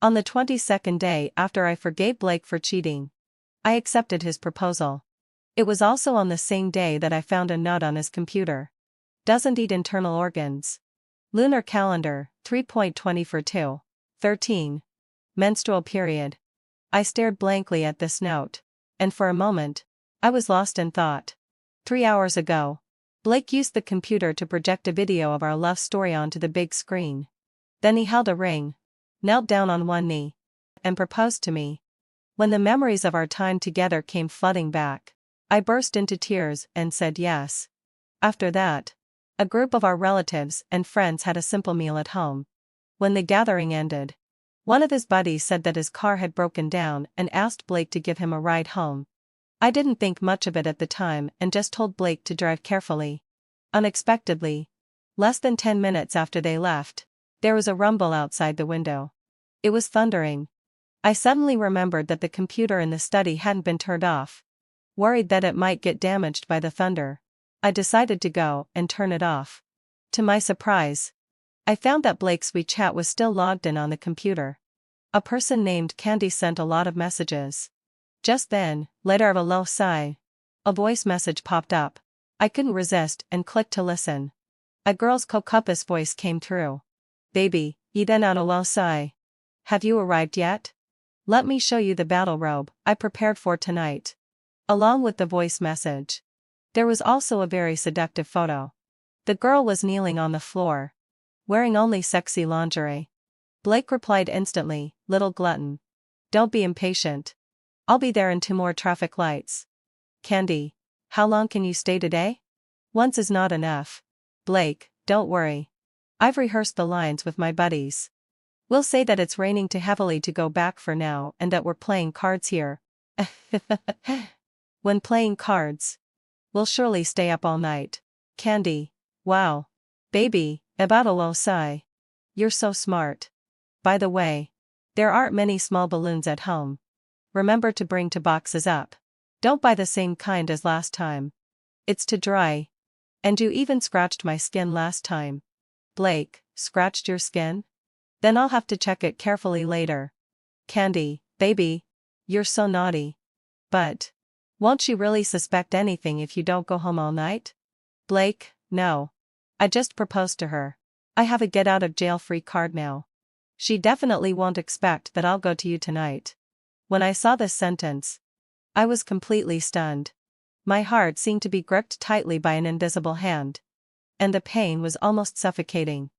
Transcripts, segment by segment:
On the 22nd day after I forgave Blake for cheating, I accepted his proposal. It was also on the same day that I found a note on his computer. Doesn't eat internal organs. Lunar calendar, 3.24/2/13. Menstrual period. I stared blankly at this note, and for a moment, I was lost in thought. 3 hours ago, Blake used the computer to project a video of our love story onto the big screen. Then he held a ring, knelt down on one knee, and proposed to me. When the memories of our time together came flooding back, I burst into tears and said yes. After that, a group of our relatives and friends had a simple meal at home. When the gathering ended, one of his buddies said that his car had broken down and asked Blake to give him a ride home. I didn't think much of it at the time and just told Blake to drive carefully. Unexpectedly, less than 10 minutes after they left, there was a rumble outside the window. It was thundering. I suddenly remembered that the computer in the study hadn't been turned off. Worried that it might get damaged by the thunder, I decided to go and turn it off. To my surprise, I found that Blake's WeChat was still logged in on the computer. A person named Candy sent a lot of messages. Just then, later of a low sigh, a voice message popped up. I couldn't resist and clicked to listen. A girl's cocupous voice came through. "Baby, you then out a low sigh. Have you arrived yet? Let me show you the battle robe I prepared for tonight." Along with the voice message, there was also a very seductive photo. The girl was kneeling on the floor, wearing only sexy lingerie. Blake replied instantly, "Little glutton. Don't be impatient. I'll be there in 2 more traffic lights." Candy, how long can you stay today? Once is not enough. Blake, don't worry. I've rehearsed the lines with my buddies. We'll say that it's raining too heavily to go back for now and that we're playing cards here. When playing cards, we'll surely stay up all night. Candy, wow. Baby, about a low sigh. You're so smart. By the way, there aren't many small balloons at home. Remember to bring 2 boxes up. Don't buy the same kind as last time. It's too dry. And you even scratched my skin last time. Blake, scratched your skin? Then I'll have to check it carefully later. Candy, baby, you're so naughty. But won't she really suspect anything if you don't go home all night? Blake, no. I just proposed to her. I have a get out of jail free card now. She definitely won't expect that I'll go to you tonight. When I saw this sentence, I was completely stunned. My heart seemed to be gripped tightly by an invisible hand, and the pain was almost suffocating.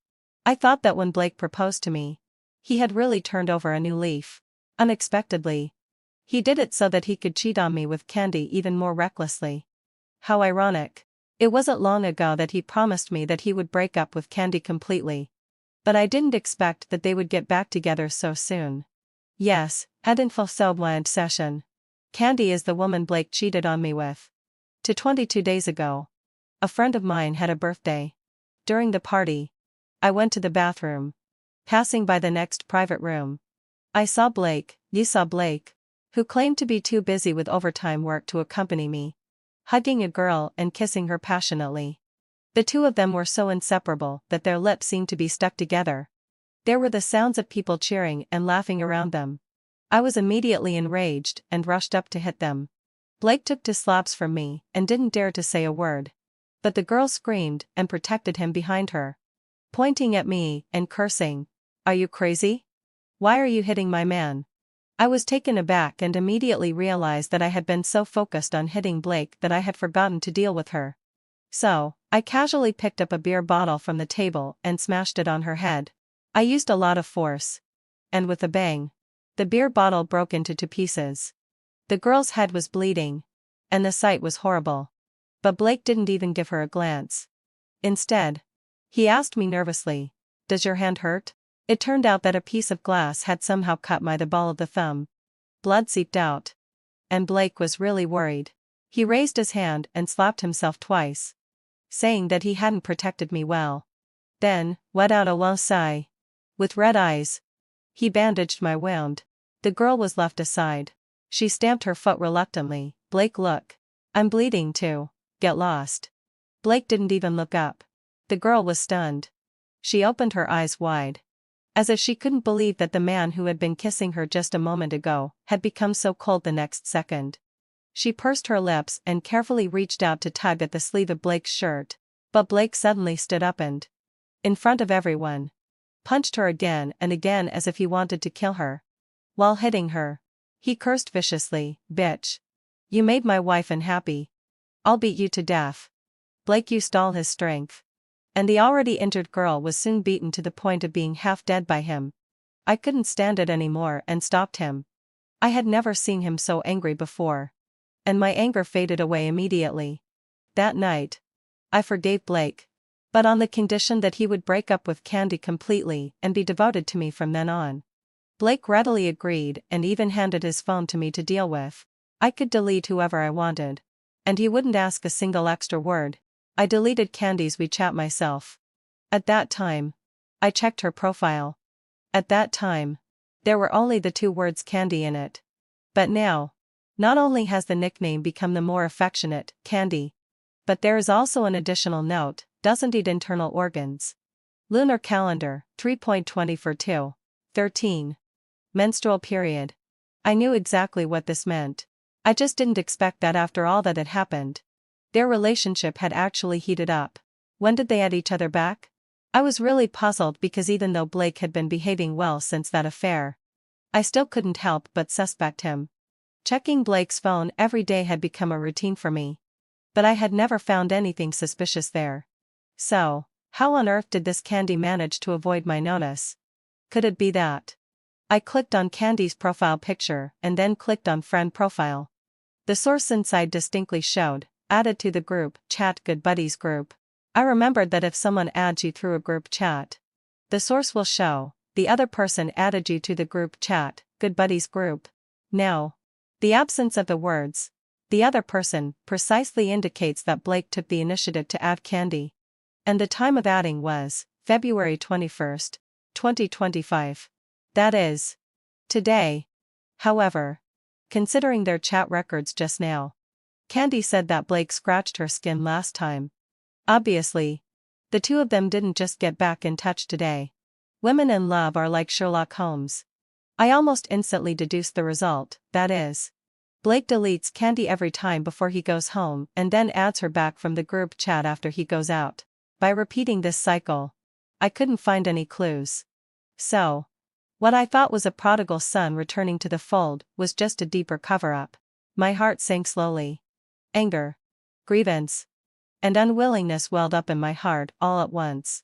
I thought that when Blake proposed to me, he had really turned over a new leaf. Unexpectedly, he did it so that he could cheat on me with Candy even more recklessly. How ironic. It wasn't long ago that he promised me that he would break up with Candy completely. But I didn't expect that they would get back together so soon. Yes, ad info session. Candy is the woman Blake cheated on me with. 22 days ago, a friend of mine had a birthday. During the party, I went to the bathroom. Passing by the next private room, I saw Blake, who claimed to be too busy with overtime work to accompany me, hugging a girl and kissing her passionately. The two of them were so inseparable that their lips seemed to be stuck together. There were the sounds of people cheering and laughing around them. I was immediately enraged and rushed up to hit them. Blake took 2 slaps from me and didn't dare to say a word. But the girl screamed and protected him behind her, pointing at me and cursing. "Are you crazy? Why are you hitting my man?" I was taken aback and immediately realized that I had been so focused on hitting Blake that I had forgotten to deal with her. So, I casually picked up a beer bottle from the table and smashed it on her head. I used a lot of force. And with a bang, the beer bottle broke into 2 pieces. The girl's head was bleeding, and the sight was horrible. But Blake didn't even give her a glance. Instead, he asked me nervously, "Does your hand hurt?" It turned out that a piece of glass had somehow cut the ball of the thumb. Blood seeped out. And Blake was really worried. He raised his hand and slapped himself twice, saying that he hadn't protected me well. Then, let out a low sigh. With red eyes, he bandaged my wound. The girl was left aside. She stamped her foot reluctantly. "Blake, look. I'm bleeding too. Get lost." Blake didn't even look up. The girl was stunned. She opened her eyes wide. As if she couldn't believe that the man who had been kissing her just a moment ago had become so cold the next second. She pursed her lips and carefully reached out to tug at the sleeve of Blake's shirt, but Blake suddenly stood up and, in front of everyone, punched her again and again as if he wanted to kill her. While hitting her, he cursed viciously, "Bitch. You made my wife unhappy. I'll beat you to death." Blake used all his strength. And the already injured girl was soon beaten to the point of being half dead by him. I couldn't stand it anymore and stopped him. I had never seen him so angry before. And my anger faded away immediately. That night, I forgave Blake, but on the condition that he would break up with Candy completely and be devoted to me from then on. Blake readily agreed and even handed his phone to me to deal with. I could delete whoever I wanted. And he wouldn't ask a single extra word. I deleted Candy's WeChat myself. At that time, I checked her profile. At that time, there were only the 2 words Candy in it. But now, not only has the nickname become the more affectionate, Candy, but there is also an additional note, doesn't eat internal organs. Lunar calendar, 3.2042. Menstrual period. I knew exactly what this meant. I just didn't expect that after all that had happened. Their relationship had actually heated up. When did they add each other back? I was really puzzled because even though Blake had been behaving well since that affair, I still couldn't help but suspect him. Checking Blake's phone every day had become a routine for me. But I had never found anything suspicious there. So, how on earth did this Candy manage to avoid my notice? Could it be that? I clicked on Candy's profile picture and then clicked on friend profile. The source inside distinctly showed, added to the group chat Good Buddies group. I remembered that if someone adds you through a group chat, the source will show, the other person added you to the group chat Good Buddies group. Now, the absence of the words, the other person, precisely indicates that Blake took the initiative to add Candy. And the time of adding was February 21st, 2025. That is, today. However, considering their chat records just now, Candy said that Blake scratched her skin last time. Obviously, the 2 of them didn't just get back in touch today. Women in love are like Sherlock Holmes. I almost instantly deduced the result, that is, Blake deletes Candy every time before he goes home and then adds her back from the group chat after he goes out. By repeating this cycle, I couldn't find any clues. So, what I thought was a prodigal son returning to the fold was just a deeper cover-up. My heart sank slowly. Anger, grievance, and unwillingness welled up in my heart all at once.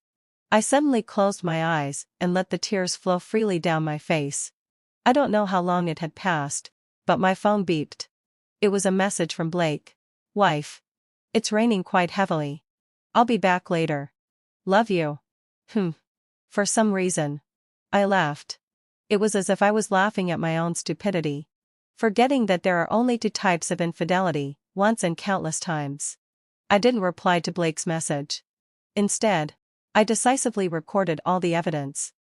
I suddenly closed my eyes and let the tears flow freely down my face. I don't know how long it had passed, but my phone beeped. It was a message from Blake. "Wife. It's raining quite heavily. I'll be back later. Love you." For some reason, I laughed. It was as if I was laughing at my own stupidity, forgetting that there are only 2 types of infidelity, once and countless times. I didn't reply to Blake's message. Instead, I decisively recorded all the evidence.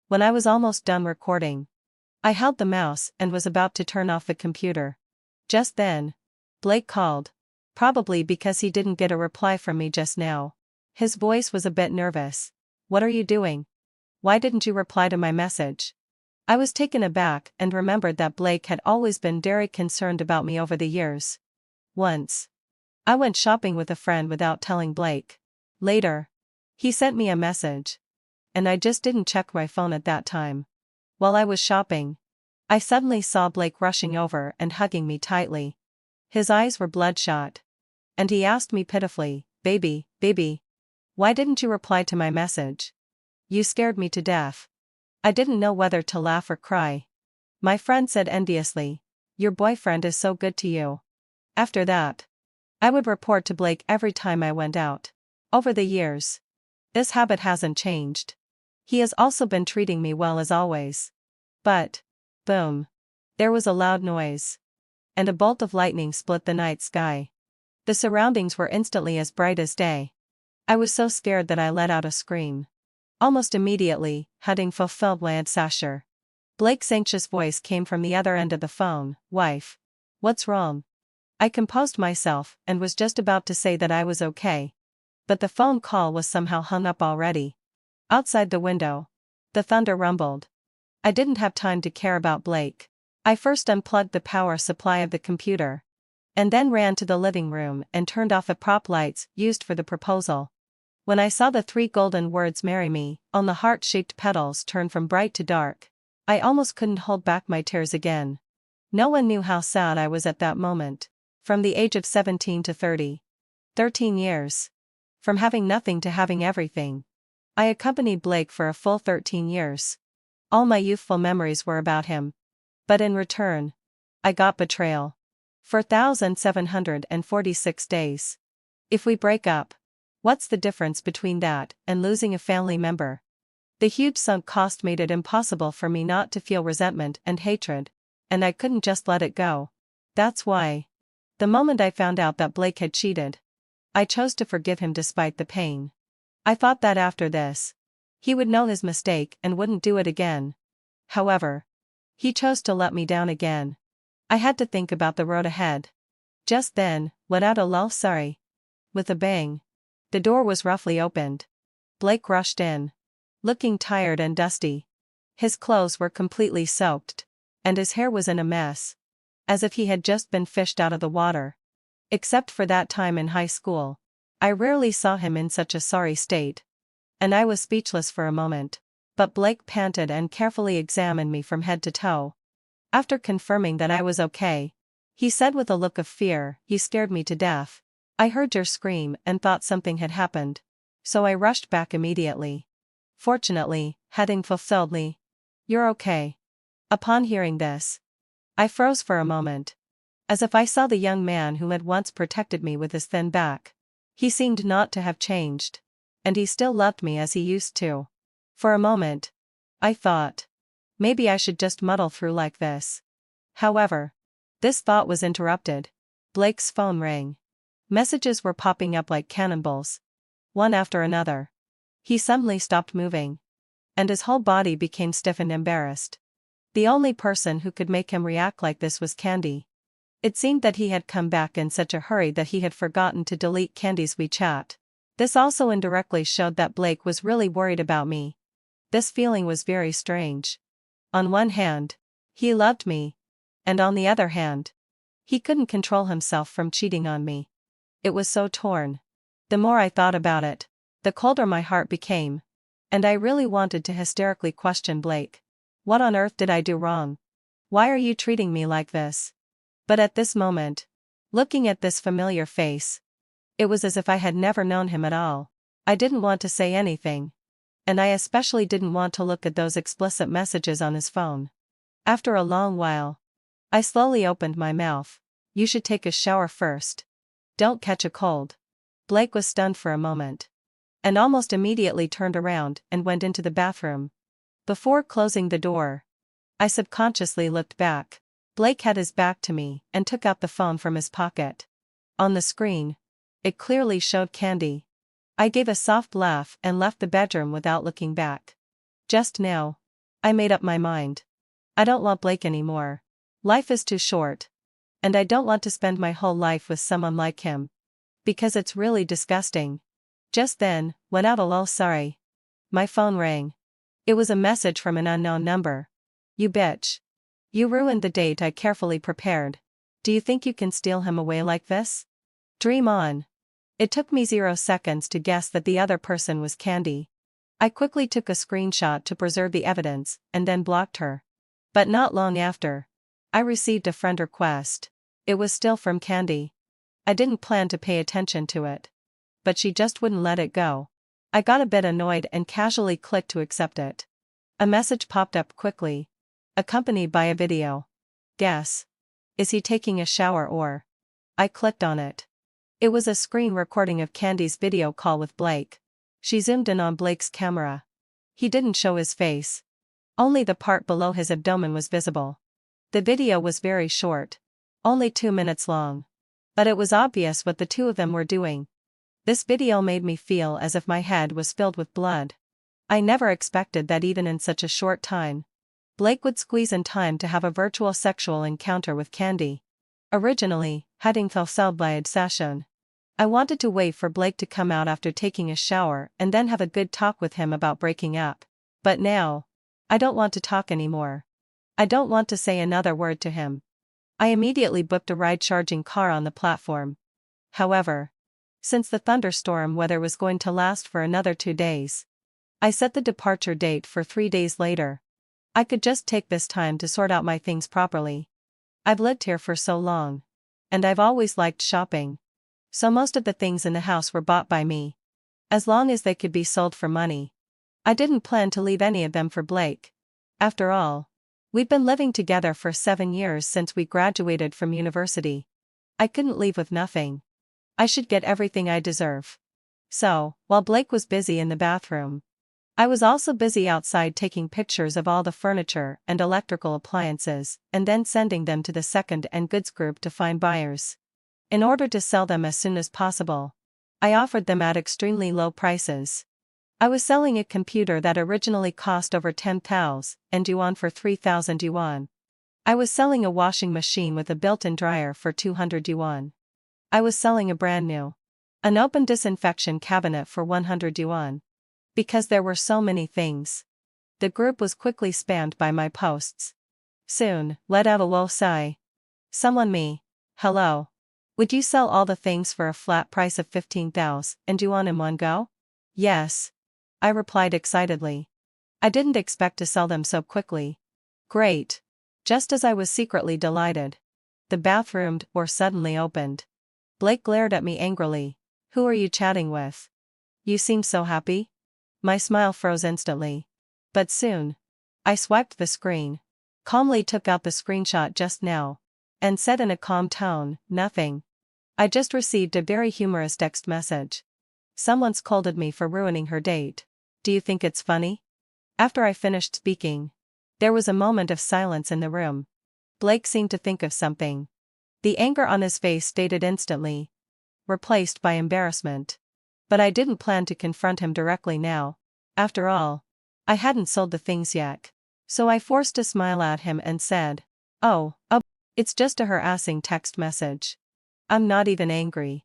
When I was almost done recording, I held the mouse and was about to turn off the computer. Just then, Blake called, probably because he didn't get a reply from me just now. His voice was a bit nervous. "What are you doing? Why didn't you reply to my message?" I was taken aback and remembered that Blake had always been very concerned about me over the years. Once, I went shopping with a friend without telling Blake. Later, he sent me a message, and I just didn't check my phone at that time. While I was shopping, I suddenly saw Blake rushing over and hugging me tightly. His eyes were bloodshot, and he asked me pitifully, baby, why didn't you reply to my message? You scared me to death." I didn't know whether to laugh or cry. My friend said enviously, "Your boyfriend is so good to you." After that, I would report to Blake every time I went out. Over the years, this habit hasn't changed. He has also been treating me well as always. But, boom. There was a loud noise. And a bolt of lightning split the night sky. The surroundings were instantly as bright as day. I was so scared that I let out a scream. Almost immediately, having fulfilled my shatter, Blake's anxious voice came from the other end of the phone. "Wife. What's wrong?" I composed myself and was just about to say that I was okay. But the phone call was somehow hung up already. Outside the window, The thunder rumbled. I didn't have time to care about Blake. I first unplugged the power supply of the computer. And then ran to the living room and turned off the prop lights used for the proposal. When I saw the 3 golden words "marry me" on the heart-shaped petals turn from bright to dark, I almost couldn't hold back my tears again. No one knew how sad I was at that moment. From the age of 17 to 30. 13 years. From having nothing to having everything. I accompanied Blake for a full 13 years. All my youthful memories were about him. But in return, I got betrayal. 4,746 days. If we break up, what's the difference between that and losing a family member? The huge sunk cost made it impossible for me not to feel resentment and hatred, and I couldn't just let it go. That's why, the moment I found out that Blake had cheated, I chose to forgive him despite the pain. I thought that after this, he would know his mistake and wouldn't do it again. However, he chose to let me down again. I had to think about the road ahead. Just then, without a lull, with a bang, the door was roughly opened. Blake rushed in, looking tired and dusty. His clothes were completely soaked, and his hair was in a mess, as if he had just been fished out of the water. Except for that time in high school, I rarely saw him in such a sorry state. And I was speechless for a moment. But Blake panted and carefully examined me from head to toe. After confirming that I was okay, he said with a look of fear, "You scared me to death. I heard your scream and thought something had happened. So I rushed back immediately. Fortunately, heading fulfilledly. You're okay." Upon hearing this, I froze for a moment. As if I saw the young man who had once protected me with his thin back. He seemed not to have changed. And he still loved me as he used to. For a moment, I thought, maybe I should just muddle through like this. However, this thought was interrupted. Blake's phone rang. Messages were popping up like cannonballs, one after another. He suddenly stopped moving, and his whole body became stiff and embarrassed. The only person who could make him react like this was Candy. It seemed that he had come back in such a hurry that he had forgotten to delete Candy's WeChat. This also indirectly showed that Blake was really worried about me. This feeling was very strange. On one hand, he loved me, and on the other hand, he couldn't control himself from cheating on me. It was so torn. The more I thought about it, the colder my heart became, and I really wanted to hysterically question Blake. What on earth did I do wrong? Why are you treating me like this? But at this moment, looking at this familiar face, it was as if I had never known him at all. I didn't want to say anything. And I especially didn't want to look at those explicit messages on his phone. After a long while, I slowly opened my mouth. "You should take a shower first. Don't catch a cold." Blake was stunned for a moment, and almost immediately turned around and went into the bathroom. Before closing the door, I subconsciously looked back. Blake had his back to me and took out the phone from his pocket. On the screen, it clearly showed Candy. I gave a soft laugh and left the bedroom without looking back. Just now, I made up my mind. I don't want Blake anymore. Life is too short. And I don't want to spend my whole life with someone like him. Because it's really disgusting. Just then, without a lull, my phone rang. It was a message from an unknown number. "You bitch. You ruined the date I carefully prepared. Do you think you can steal him away like this? Dream on." It took me 0 seconds to guess that the other person was Candy. I quickly took a screenshot to preserve the evidence, and then blocked her. But not long after, I received a friend request. It was still from Candy. I didn't plan to pay attention to it. But she just wouldn't let it go. I got a bit annoyed and casually clicked to accept it. A message popped up quickly, accompanied by a video. Guess. Is he taking a shower or? I clicked on it. It was a screen recording of Candy's video call with Blake. She zoomed in on Blake's camera. He didn't show his face. Only the part below his abdomen was visible. The video was very short, only 2 minutes long. But it was obvious what the two of them were doing. This video made me feel as if my head was filled with blood. I never expected that even in such a short time, Blake would squeeze in time to have a virtual sexual encounter with Candy. Originally, having fulfilled my obsession, I wanted to wait for Blake to come out after taking a shower and then have a good talk with him about breaking up. But now, I don't want to talk anymore. I don't want to say another word to him. I immediately booked a ride-charging car on the platform. However, since the thunderstorm weather was going to last for another 2 days, I set the departure date for 3 days later. I could just take this time to sort out my things properly. I've lived here for so long. And I've always liked shopping. So most of the things in the house were bought by me. As long as they could be sold for money. I didn't plan to leave any of them for Blake. After all, we've been living together for 7 years since we graduated from university. I couldn't leave with nothing. I should get everything I deserve. So, while Blake was busy in the bathroom, I was also busy outside taking pictures of all the furniture and electrical appliances, and then sending them to the second-hand goods group to find buyers. In order to sell them as soon as possible, I offered them at extremely low prices. I was selling a computer that originally cost over 10,000 yuan for 3,000 yuan. I was selling a washing machine with a built-in dryer for 200 yuan. I was selling a brand new, an open disinfection cabinet for 100 yuan. Because there were so many things. The group was quickly spammed by my posts. Soon, let out a low sigh. Someone me. Hello. Would you sell all the things for a flat price of 15,000 yuan in one go? Yes. I replied excitedly. I didn't expect to sell them so quickly. Great. Just as I was secretly delighted, the bathroom door suddenly opened. Blake glared at me angrily. Who are you chatting with? You seem so happy? My smile froze instantly. But soon, I swiped the screen, calmly took out the screenshot just now, and said in a calm tone, nothing. I just received a very humorous text message. Someone scolded me for ruining her date. Do you think it's funny? After I finished speaking, there was a moment of silence in the room. Blake seemed to think of something. The anger on his face faded instantly, replaced by embarrassment. But I didn't plan to confront him directly now. After all, I hadn't sold the things yet. So I forced a smile at him and said, Oh, it's just a harassing text message. I'm not even angry.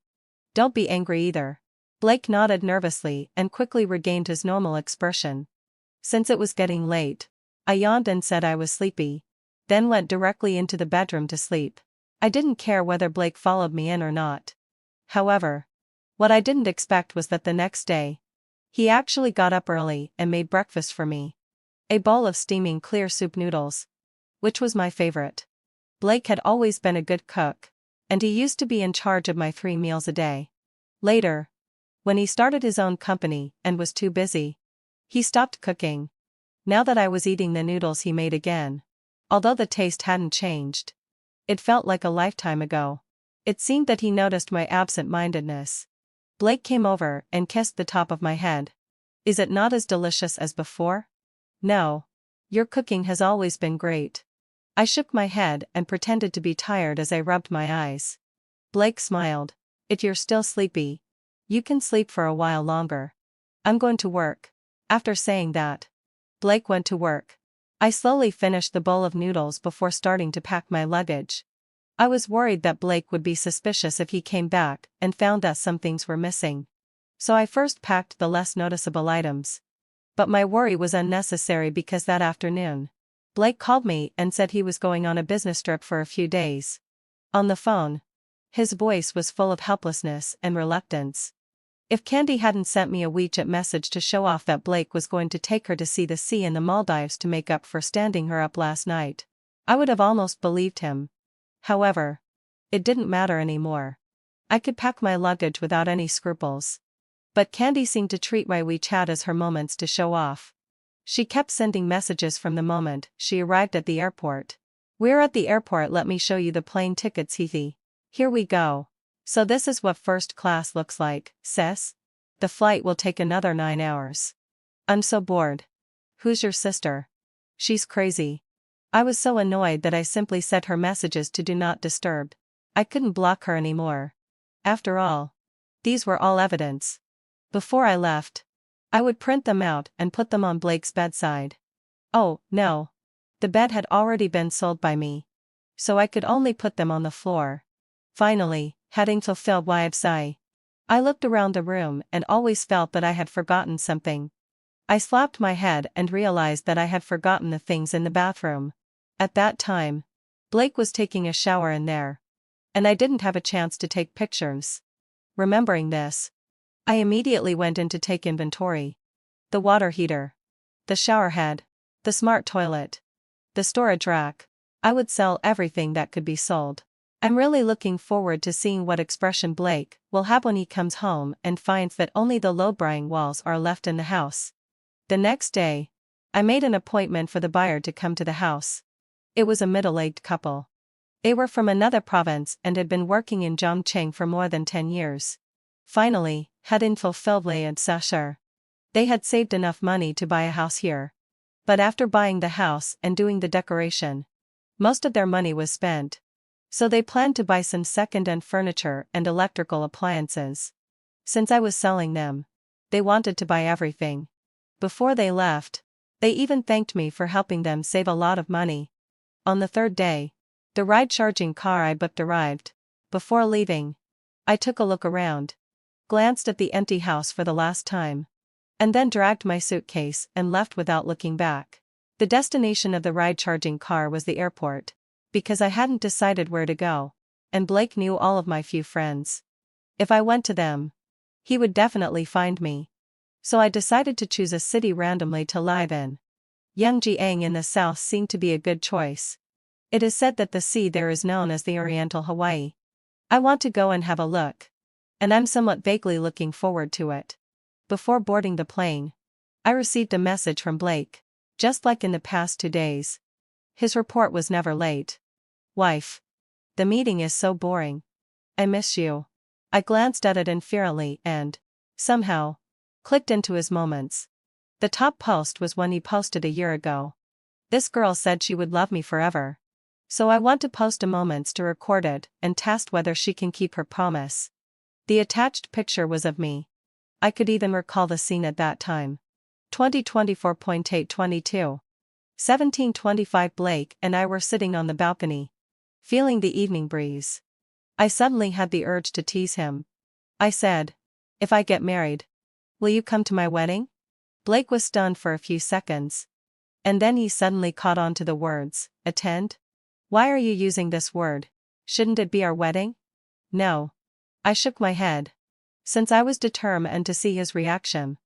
Don't be angry either. Blake nodded nervously and quickly regained his normal expression. Since it was getting late, I yawned and said I was sleepy, then went directly into the bedroom to sleep. I didn't care whether Blake followed me in or not. However, what I didn't expect was that the next day, he actually got up early and made breakfast for me. A bowl of steaming clear soup noodles, which was my favorite. Blake had always been a good cook, and he used to be in charge of my 3 meals a day. Later, when he started his own company and was too busy, he stopped cooking. Now that I was eating the noodles he made again, although the taste hadn't changed, it felt like a lifetime ago. It seemed that he noticed my absent-mindedness. Blake came over and kissed the top of my head. Is it not as delicious as before? No. Your cooking has always been great. I shook my head and pretended to be tired as I rubbed my eyes. Blake smiled. If you're still sleepy, you can sleep for a while longer. I'm going to work. After saying that, Blake went to work. I slowly finished the bowl of noodles before starting to pack my luggage. I was worried that Blake would be suspicious if he came back and found that some things were missing. So I first packed the less noticeable items. But my worry was unnecessary because that afternoon, Blake called me and said he was going on a business trip for a few days. On the phone, his voice was full of helplessness and reluctance. If Candy hadn't sent me a WeChat message to show off that Blake was going to take her to see the sea in the Maldives to make up for standing her up last night, I would have almost believed him. However, it didn't matter anymore. I could pack my luggage without any scruples. But Candy seemed to treat my WeChat as her moments to show off. She kept sending messages from the moment she arrived at the airport. We're at the airport, let me show you the plane tickets, Heathy. Here we go. So this is what first class looks like, sis? The flight will take another 9 hours. I'm so bored. Who's your sister? She's crazy. I was so annoyed that I simply set her messages to do not disturb. I couldn't block her anymore. After all, these were all evidence. Before I left, I would print them out and put them on Blake's bedside. Oh, no. The bed had already been sold by me, so I could only put them on the floor. Finally, having fulfilled my sigh, I looked around the room and always felt that I had forgotten something. I slapped my head and realized that I had forgotten the things in the bathroom. At that time, Blake was taking a shower in there. And I didn't have a chance to take pictures. Remembering this, I immediately went in to take inventory. The water heater, the shower head, the smart toilet, the storage rack. I would sell everything that could be sold. I'm really looking forward to seeing what expression Blake will have when he comes home and finds that only the low-lying walls are left in the house. The next day, I made an appointment for the buyer to come to the house. It was a middle-aged couple. They were from another province and had been working in Zhongcheng for more than 10 years. Finally, had infidelity and shatter. They had saved enough money to buy a house here. But after buying the house and doing the decoration, most of their money was spent. So they planned to buy some second-hand furniture and electrical appliances. Since I was selling them, they wanted to buy everything. Before they left, they even thanked me for helping them save a lot of money. On the third day, the ride-charging car I booked arrived. Before leaving, I took a look around, glanced at the empty house for the last time, and then dragged my suitcase and left without looking back. The destination of the ride-charging car was the airport, because I hadn't decided where to go, and Blake knew all of my few friends. If I went to them, he would definitely find me. So I decided to choose a city randomly to live in. Yangjiang in the south seemed to be a good choice. It is said that the sea there is known as the Oriental Hawaii. I want to go and have a look. And I'm somewhat vaguely looking forward to it. Before boarding the plane, I received a message from Blake, just like in the past 2 days. His report was never late. Wife. The meeting is so boring. I miss you. I glanced at it inferiorly and, somehow, clicked into his moments. The top post was one he posted a year ago. This girl said she would love me forever. So I want to post a moments to record it and test whether she can keep her promise. The attached picture was of me. I could even recall the scene at that time. 2024.822. 1725 Blake and I were sitting on the balcony, feeling the evening breeze. I suddenly had the urge to tease him. I said, "If I get married, will you come to my wedding?" Blake was stunned for a few seconds. And then he suddenly caught on to the words, "Attend? Why are you using this word? Shouldn't it be our wedding?" No. I shook my head. Since I was determined to see his reaction.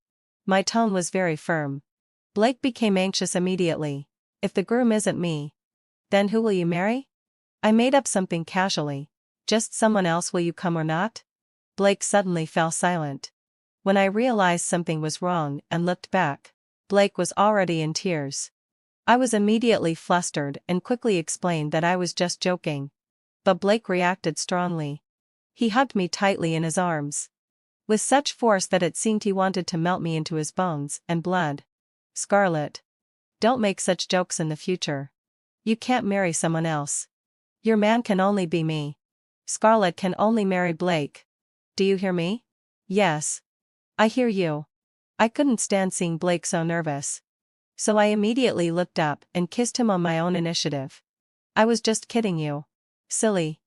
My tone was very firm. Blake became anxious immediately. "If the groom isn't me, then who will you marry?" I made up something casually. "Just someone else. Will you come or not?" Blake suddenly fell silent. When I realized something was wrong and looked back, Blake was already in tears. I was immediately flustered and quickly explained that I was just joking. But Blake reacted strongly. He hugged me tightly in his arms, with such force that it seemed he wanted to melt me into his bones and blood. "Scarlett, don't make such jokes in the future. You can't marry someone else. Your man can only be me. Scarlett can only marry Blake. Do you hear me?" "Yes. I hear you." I couldn't stand seeing Blake so nervous. So I immediately looked up and kissed him on my own initiative. "I was just kidding you. Silly.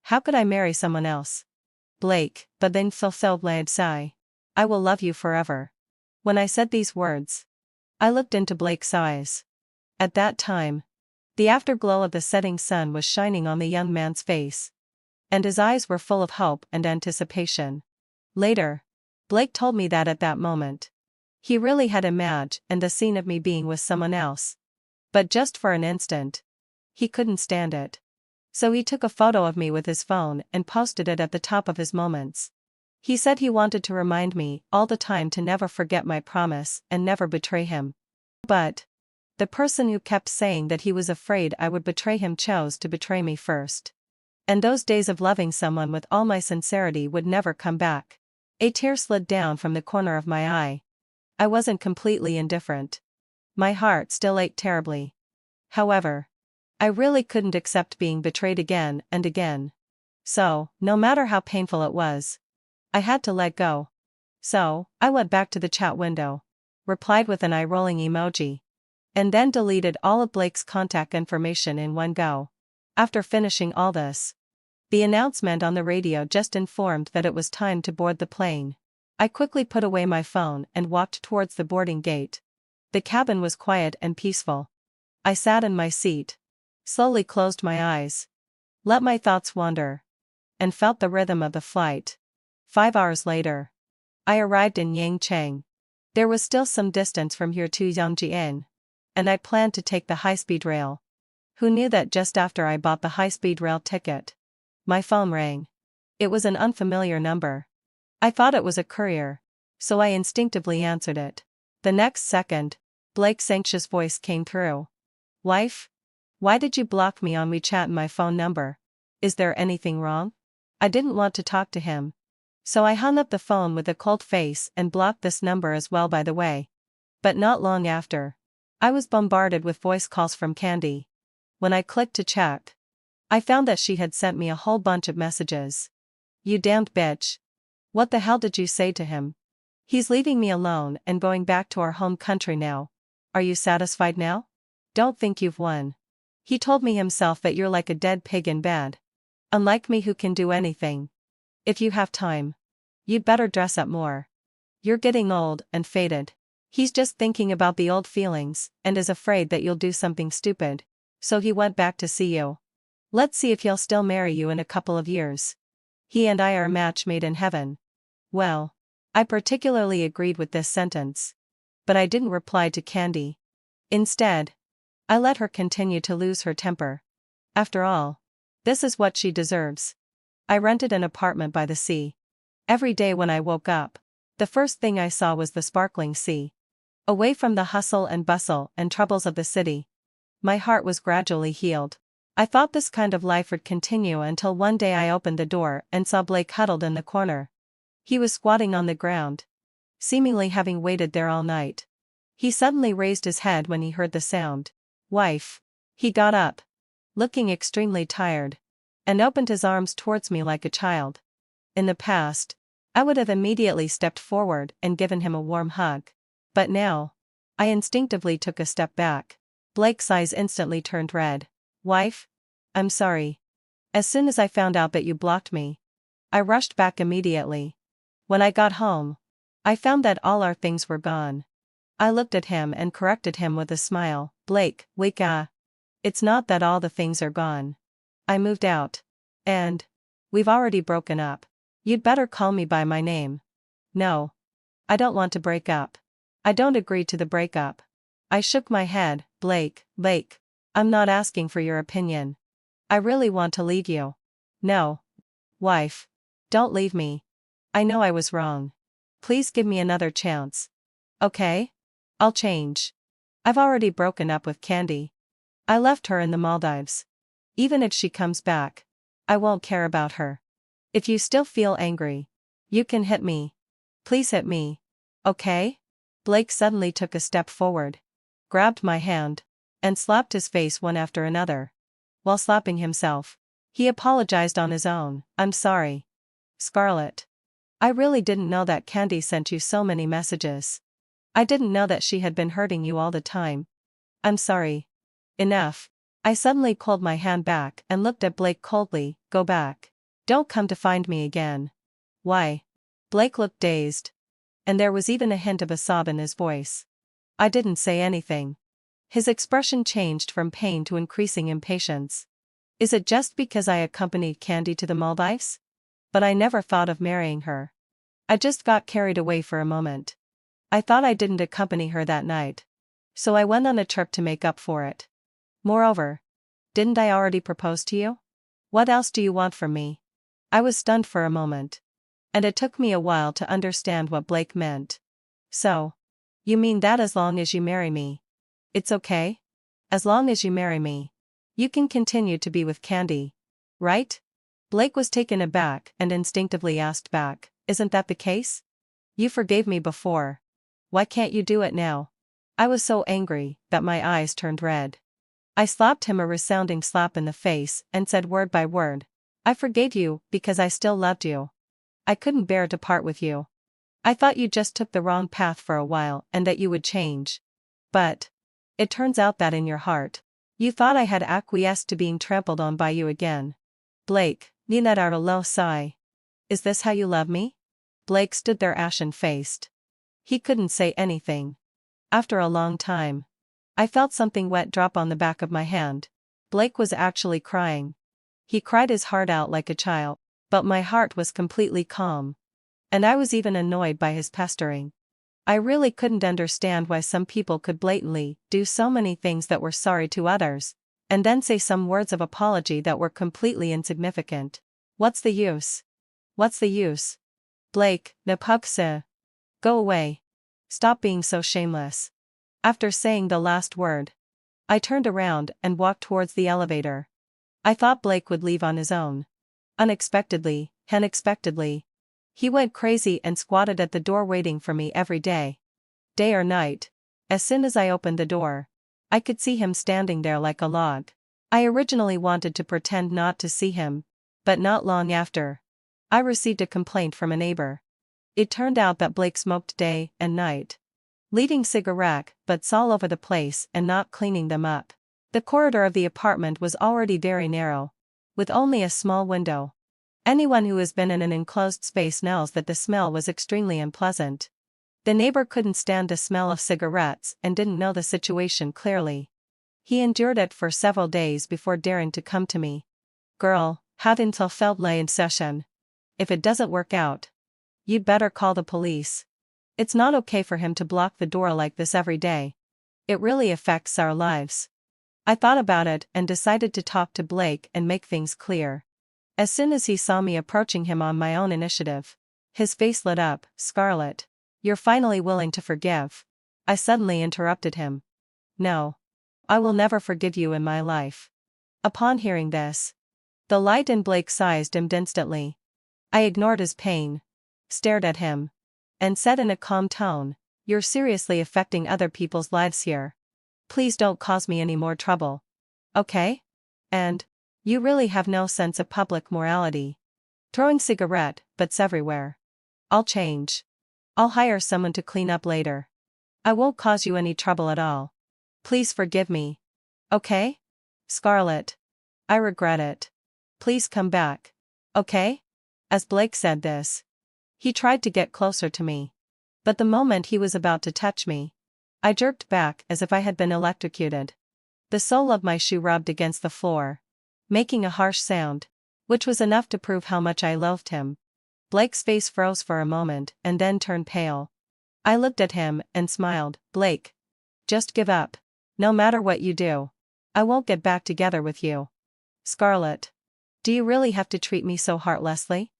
How could I marry someone else?" Blake, but then fulfilled sigh. "I will love you forever." When I said these words, I looked into Blake's eyes. At that time, the afterglow of the setting sun was shining on the young man's face. And his eyes were full of hope and anticipation. Later, Blake told me that at that moment, he really had imagined the scene of me being with someone else. But just for an instant, he couldn't stand it. So he took a photo of me with his phone and posted it at the top of his moments. He said he wanted to remind me all the time to never forget my promise and never betray him. But the person who kept saying that he was afraid I would betray him chose to betray me first. And those days of loving someone with all my sincerity would never come back. A tear slid down from the corner of my eye. I wasn't completely indifferent. My heart still ached terribly. However, I really couldn't accept being betrayed again and again. So, no matter how painful it was, I had to let go. So, I went back to the chat window, replied with an eye-rolling emoji, and then deleted all of Blake's contact information in one go. After finishing all this, the announcement on the radio just informed that it was time to board the plane. I quickly put away my phone and walked towards the boarding gate. The cabin was quiet and peaceful. I sat in my seat, slowly closed my eyes, let my thoughts wander, and felt the rhythm of the flight. 5 hours later, I arrived in Yangcheng. There was still some distance from here to Yangjian, and I planned to take the high-speed rail. Who knew that just after I bought the high-speed rail ticket, my phone rang. It was an unfamiliar number. I thought it was a courier, so I instinctively answered it. The next second, Blake's anxious voice came through. "Wife? Why did you block me on WeChat and my phone number? Is there anything wrong?" I didn't want to talk to him, so I hung up the phone with a cold face and blocked this number as well, by the way. But not long after, I was bombarded with voice calls from Candy. When I clicked to check, I found that she had sent me a whole bunch of messages. "You damned bitch. What the hell did you say to him? He's leaving me alone and going back to our home country now. Are you satisfied now? Don't think you've won. He told me himself that you're like a dead pig in bed. Unlike me, who can do anything. If you have time, you'd better dress up more. You're getting old and faded. He's just thinking about the old feelings and is afraid that you'll do something stupid, so he went back to see you. Let's see if he'll still marry you in a couple of years. He and I are a match made in heaven." Well, I particularly agreed with this sentence, but I didn't reply to Candy. Instead, I let her continue to lose her temper. After all, this is what she deserves. I rented an apartment by the sea. Every day when I woke up, the first thing I saw was the sparkling sea. Away from the hustle and bustle and troubles of the city, my heart was gradually healed. I thought this kind of life would continue until one day I opened the door and saw Blake huddled in the corner. He was squatting on the ground, seemingly having waited there all night. He suddenly raised his head when he heard the sound. "Wife." He got up, looking extremely tired, and opened his arms towards me like a child. In the past, I would have immediately stepped forward and given him a warm hug. But now, I instinctively took a step back. Blake's eyes instantly turned red. "Wife? I'm sorry. As soon as I found out that you blocked me, I rushed back immediately. When I got home, I found that all our things were gone." I looked at him and corrected him with a smile. "Blake, wake up. It's not that all the things are gone. I moved out. And we've already broken up. You'd better call me by my name." "No. I don't want to break up. I don't agree to the breakup." I shook my head. Blake, I'm not asking for your opinion. I really want to leave you." "No. Wife. Don't leave me. I know I was wrong. Please give me another chance. Okay? I'll change. I've already broken up with Candy. I left her in the Maldives. Even if she comes back, I won't care about her. If you still feel angry, you can hit me. Please hit me. Okay?" Blake suddenly took a step forward, grabbed my hand, and slapped his face one after another. While slapping himself, he apologized on his own. "I'm sorry, Scarlett. I really didn't know that Candy sent you so many messages. I didn't know that she had been hurting you all the time. I'm sorry." "Enough." I suddenly pulled my hand back and looked at Blake coldly. "Go back. Don't come to find me again." "Why?" Blake looked dazed, and there was even a hint of a sob in his voice. I didn't say anything. His expression changed from pain to increasing impatience. "Is it just because I accompanied Candy to the Maldives? But I never thought of marrying her. I just got carried away for a moment. I thought I didn't accompany her that night, so I went on a trip to make up for it. Moreover, didn't I already propose to you? What else do you want from me?" I was stunned for a moment, and it took me a while to understand what Blake meant. "So, you mean that as long as you marry me, it's okay? As long as you marry me, you can continue to be with Candy, right?" Blake was taken aback and instinctively asked back, "Isn't that the case? You forgave me before. Why can't you do it now?" I was so angry that my eyes turned red. I slapped him a resounding slap in the face and said word by word, "I forgave you because I still loved you. I couldn't bear to part with you. I thought you just took the wrong path for a while and that you would change. But it turns out that in your heart, you thought I had acquiesced to being trampled on by you again." Blake, you let out a low sigh. "Is this how you love me?" Blake stood there ashen-faced. He couldn't say anything. After a long time, I felt something wet drop on the back of my hand. Blake was actually crying. He cried his heart out like a child, but my heart was completely calm. And I was even annoyed by his pestering. I really couldn't understand why some people could blatantly do so many things that were sorry to others, and then say some words of apology that were completely insignificant. What's the use? What's the use? Blake, ne pugse. Go away. Stop being so shameless. After saying the last word, I turned around and walked towards the elevator. I thought Blake would leave on his own. Unexpectedly, he went crazy and squatted at the door waiting for me every day. Day or night. As soon as I opened the door, I could see him standing there like a log. I originally wanted to pretend not to see him, but not long after, I received a complaint from a neighbor. It turned out that Blake smoked day and night, leaving cigarette butts all over the place and not cleaning them up. The corridor of the apartment was already very narrow, with only a small window. Anyone who has been in an enclosed space knows that the smell was extremely unpleasant. The neighbor couldn't stand the smell of cigarettes and didn't know the situation clearly. He endured it for several days before daring to come to me. Girl, have until Feldlay in session. If it doesn't work out, you'd better call the police. It's not okay for him to block the door like this every day. It really affects our lives. I thought about it and decided to talk to Blake and make things clear. As soon as he saw me approaching him on my own initiative, his face lit up. Scarlett, you're finally willing to forgive. I suddenly interrupted him. No. I will never forgive you in my life. Upon hearing this, the light in Blake's eyes dimmed instantly. I ignored his pain, stared at him, and said in a calm tone, you're seriously affecting other people's lives here. Please don't cause me any more trouble. Okay? And you really have no sense of public morality. Throwing cigarette butts everywhere. I'll change. I'll hire someone to clean up later. I won't cause you any trouble at all. Please forgive me. Okay? Scarlett. I regret it. Please come back. Okay? As Blake said this, he tried to get closer to me. But the moment he was about to touch me, I jerked back as if I had been electrocuted. The sole of my shoe rubbed against the floor, making a harsh sound, which was enough to prove how much I loathed him. Blake's face froze for a moment and then turned pale. I looked at him and smiled. Blake, just give up. No matter what you do, I won't get back together with you. Scarlett, do you really have to treat me so heartlessly?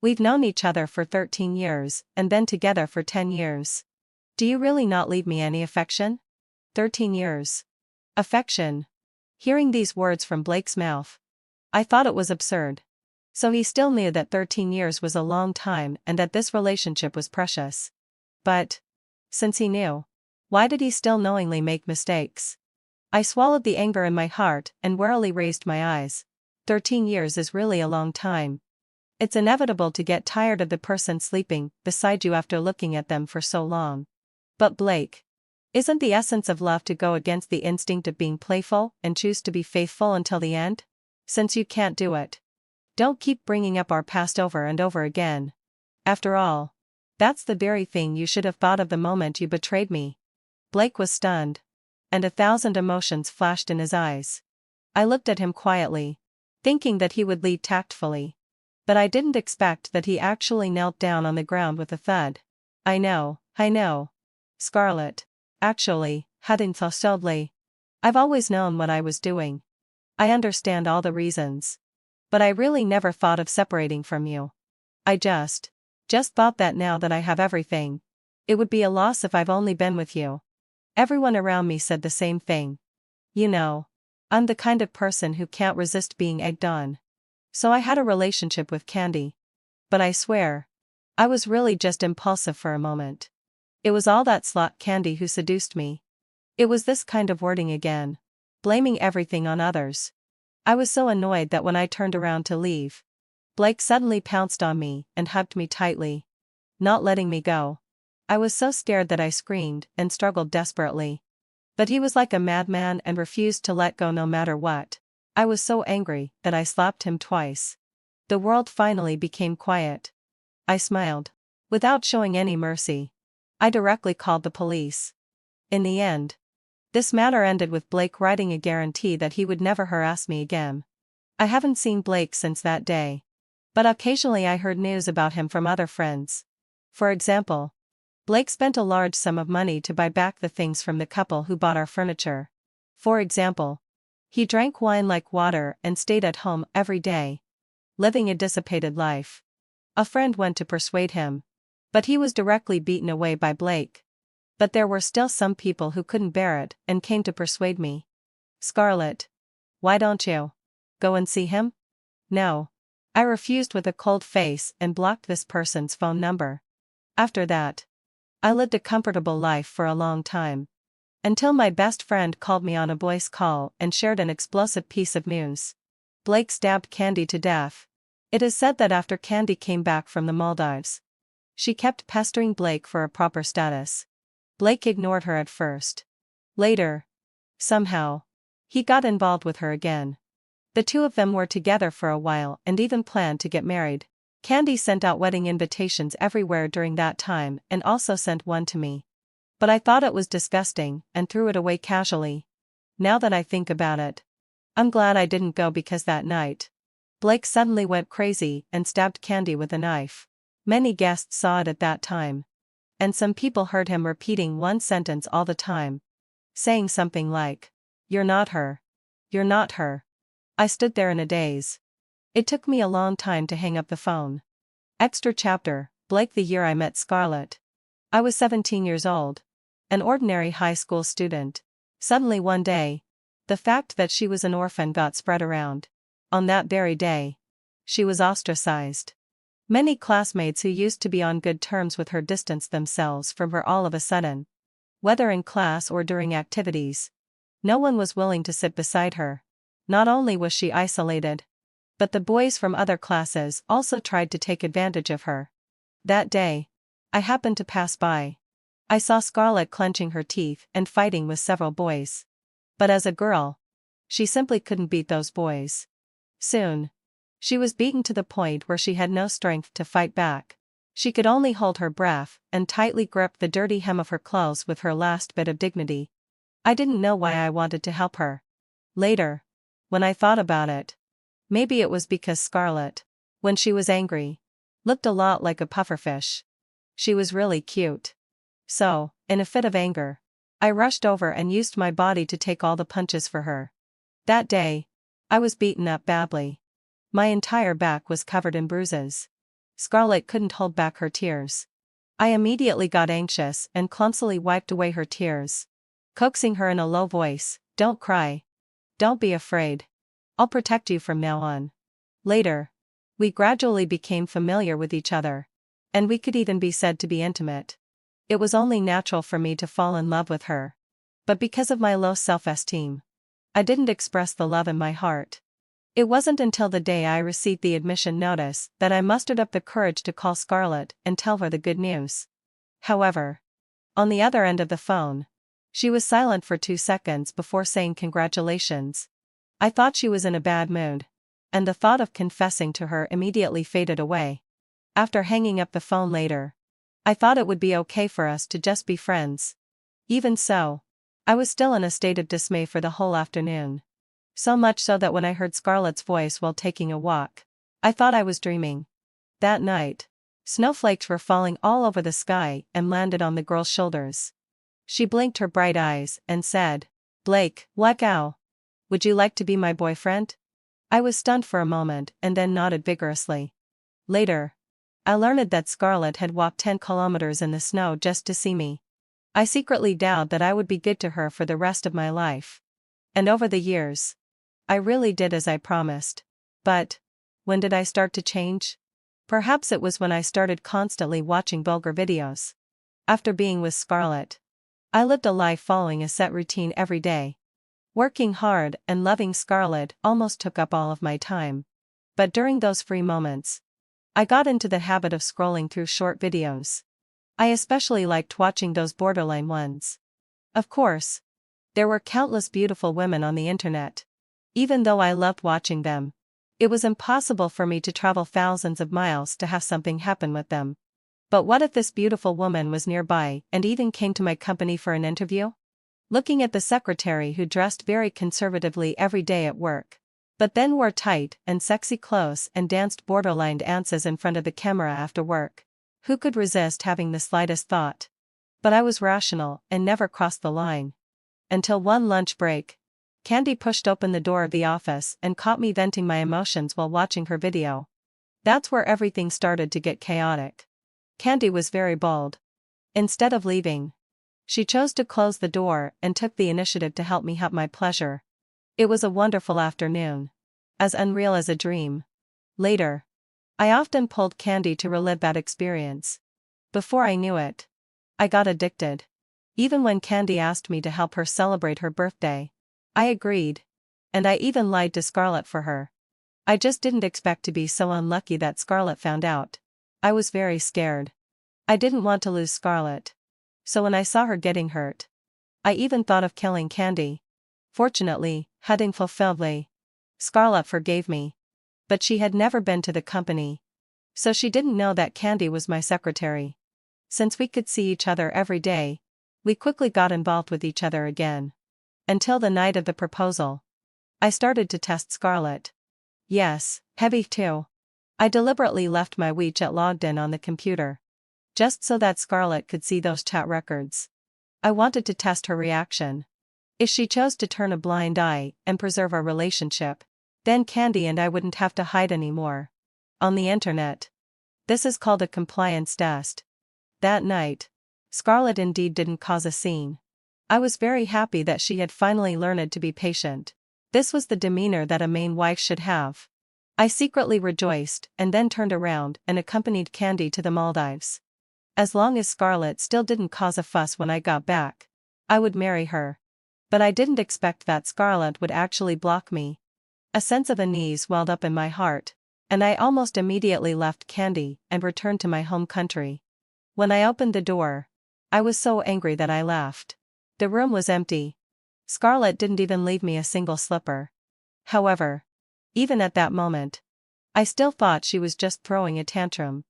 We've known each other for 13 years and been together for 10 years. Do you really not leave me any affection? 13 years. Affection. Hearing these words from Blake's mouth, I thought it was absurd. So he still knew that 13 years was a long time and that this relationship was precious. But, since he knew, why did he still knowingly make mistakes? I swallowed the anger in my heart and warily raised my eyes. 13 years is really a long time. It's inevitable to get tired of the person sleeping beside you after looking at them for so long. But Blake, isn't the essence of love to go against the instinct of being playful and choose to be faithful until the end? Since you can't do it, don't keep bringing up our past over and over again. After all, that's the very thing you should have thought of the moment you betrayed me. Blake was stunned, and 1,000 emotions flashed in his eyes. I looked at him quietly, thinking that he would lead tactfully. But I didn't expect that he actually knelt down on the ground with a thud. I know. Scarlett. Actually, hadn't thought. I've always known what I was doing. I understand all the reasons. But I really never thought of separating from you. I just thought that now that I have everything, it would be a loss if I've only been with you. Everyone around me said the same thing. You know, I'm the kind of person who can't resist being egged on. So I had a relationship with Candy. But I swear, I was really just impulsive for a moment. It was all that slut Candy who seduced me. It was this kind of wording again, blaming everything on others. I was so annoyed that when I turned around to leave, Blake suddenly pounced on me and hugged me tightly, not letting me go. I was so scared that I screamed and struggled desperately. But he was like a madman and refused to let go no matter what. I was so angry that I slapped him twice. The world finally became quiet. I smiled. Without showing any mercy, I directly called the police. In the end, this matter ended with Blake writing a guarantee that he would never harass me again. I haven't seen Blake since that day. But occasionally I heard news about him from other friends. For example, Blake spent a large sum of money to buy back the things from the couple who bought our furniture. For example, he drank wine like water and stayed at home every day, living a dissipated life. A friend went to persuade him, but he was directly beaten away by Blake. But there were still some people who couldn't bear it and came to persuade me. Scarlett, why don't you go and see him? No. I refused with a cold face and blocked this person's phone number. After that, I lived a comfortable life for a long time. Until my best friend called me on a voice call and shared an explosive piece of news. Blake stabbed Candy to death. It is said that after Candy came back from the Maldives, she kept pestering Blake for a proper status. Blake ignored her at first. Later, somehow, he got involved with her again. The two of them were together for a while and even planned to get married. Candy sent out wedding invitations everywhere during that time and also sent one to me. But I thought it was disgusting and threw it away casually. Now that I think about it, I'm glad I didn't go because that night, Blake suddenly went crazy and stabbed Candy with a knife. Many guests saw it at that time. And some people heard him repeating one sentence all the time, saying something like, "You're not her. You're not her." I stood there in a daze. It took me a long time to hang up the phone. Extra chapter, Blake. The year I met Scarlett, I was 17 years old. An ordinary high school student. Suddenly one day, the fact that she was an orphan got spread around. On that very day, she was ostracized. Many classmates who used to be on good terms with her distanced themselves from her all of a sudden. Whether in class or during activities, no one was willing to sit beside her. Not only was she isolated, but the boys from other classes also tried to take advantage of her. That day, I happened to pass by. I saw Scarlett clenching her teeth and fighting with several boys. But as a girl, she simply couldn't beat those boys. Soon, she was beaten to the point where she had no strength to fight back. She could only hold her breath and tightly grip the dirty hem of her clothes with her last bit of dignity. I didn't know why I wanted to help her. Later, when I thought about it, maybe it was because Scarlett, when she was angry, looked a lot like a pufferfish. She was really cute. So, in a fit of anger, I rushed over and used my body to take all the punches for her. That day, I was beaten up badly. My entire back was covered in bruises. Scarlett couldn't hold back her tears. I immediately got anxious and clumsily wiped away her tears, coaxing her in a low voice, "Don't cry. Don't be afraid. I'll protect you from now on." Later, we gradually became familiar with each other, and we could even be said to be intimate. It was only natural for me to fall in love with her. But because of my low self-esteem, I didn't express the love in my heart. It wasn't until the day I received the admission notice that I mustered up the courage to call Scarlett and tell her the good news. However, on the other end of the phone, she was silent for 2 seconds before saying congratulations. I thought she was in a bad mood, and the thought of confessing to her immediately faded away. After hanging up the phone later, I thought it would be okay for us to just be friends. Even so, I was still in a state of dismay for the whole afternoon. So much so that when I heard Scarlett's voice while taking a walk, I thought I was dreaming. That night, snowflakes were falling all over the sky and landed on the girl's shoulders. She blinked her bright eyes and said, "Blake, wow. Would you like to be my boyfriend?" I was stunned for a moment and then nodded vigorously. Later, I learned that Scarlett had walked 10 kilometers in the snow just to see me. I secretly vowed that I would be good to her for the rest of my life. And over the years, I really did as I promised. But when did I start to change? Perhaps it was when I started constantly watching vulgar videos. After being with Scarlett, I lived a life following a set routine every day. Working hard and loving Scarlett almost took up all of my time. But during those free moments, I got into the habit of scrolling through short videos. I especially liked watching those borderline ones. Of course, there were countless beautiful women on the internet. Even though I loved watching them, it was impossible for me to travel thousands of miles to have something happen with them. But what if this beautiful woman was nearby and even came to my company for an interview? looking at the secretary who dressed very conservatively every day at work, but then wore tight and sexy clothes and danced borderline dances in front of the camera after work. Who could resist having the slightest thought? But I was rational and never crossed the line. Until one lunch break, Candy pushed open the door of the office and caught me venting my emotions while watching her video. That's where everything started to get chaotic. Candy was very bold. Instead of leaving, she chose to close the door and took the initiative to help me have my pleasure. It was a wonderful afternoon. As unreal as a dream. Later, I often pulled Candy to relive that experience. Before I knew it, I got addicted. Even when Candy asked me to help her celebrate her birthday, I agreed. And I even lied to Scarlett for her. I just didn't expect to be so unlucky that Scarlett found out. I was very scared. I didn't want to lose Scarlett. So when I saw her getting hurt, I even thought of killing Candy. Fortunately, heading fulfilledly, Scarlett forgave me. But she had never been to the company, so she didn't know that Candy was my secretary. Since we could see each other every day, we quickly got involved with each other again. Until the night of the proposal. I started to test Scarlett. Yes, heavy too. I deliberately left my WeChat logged in on the computer. Just so that Scarlett could see those chat records. I wanted to test her reaction. If she chose to turn a blind eye and preserve our relationship, then Candy and I wouldn't have to hide anymore. On the internet. This is called a compliance test. That night, Scarlett indeed didn't cause a scene. I was very happy that she had finally learned to be patient. This was the demeanor that a main wife should have. I secretly rejoiced and then turned around and accompanied Candy to the Maldives. As long as Scarlett still didn't cause a fuss when I got back, I would marry her. But I didn't expect that Scarlett would actually block me. A sense of unease welled up in my heart, and I almost immediately left Candy and returned to my home country. When I opened the door, I was so angry that I laughed. The room was empty. Scarlett didn't even leave me a single slipper. However, even at that moment, I still thought she was just throwing a tantrum.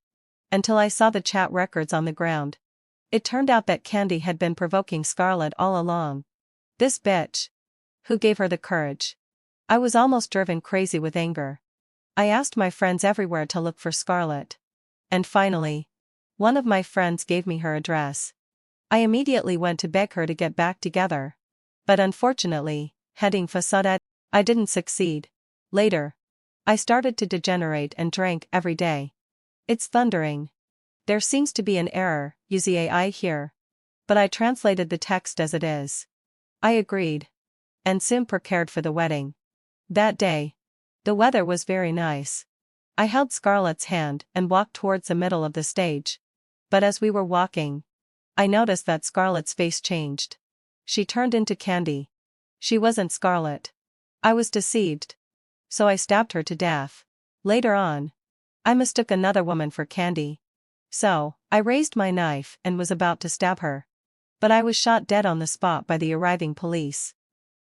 Until I saw the chat records on the ground. It turned out that Candy had been provoking Scarlett all along. This bitch. Who gave her the courage? I was almost driven crazy with anger. I asked my friends everywhere to look for Scarlett. And finally, one of my friends gave me her address. I immediately went to beg her to get back together. But unfortunately, heading facade, I didn't succeed. Later, I started to degenerate and drank every day. It's thundering. There seems to be an error, use the AI here. But I translated the text as it is. I agreed. And soon prepared for the wedding. That day, the weather was very nice. I held Scarlett's hand and walked towards the middle of the stage. But as we were walking, I noticed that Scarlett's face changed. She turned into Candy. She wasn't Scarlett. I was deceived. So I stabbed her to death. Later on, I mistook another woman for Candy. So, I raised my knife and was about to stab her. But I was shot dead on the spot by the arriving police.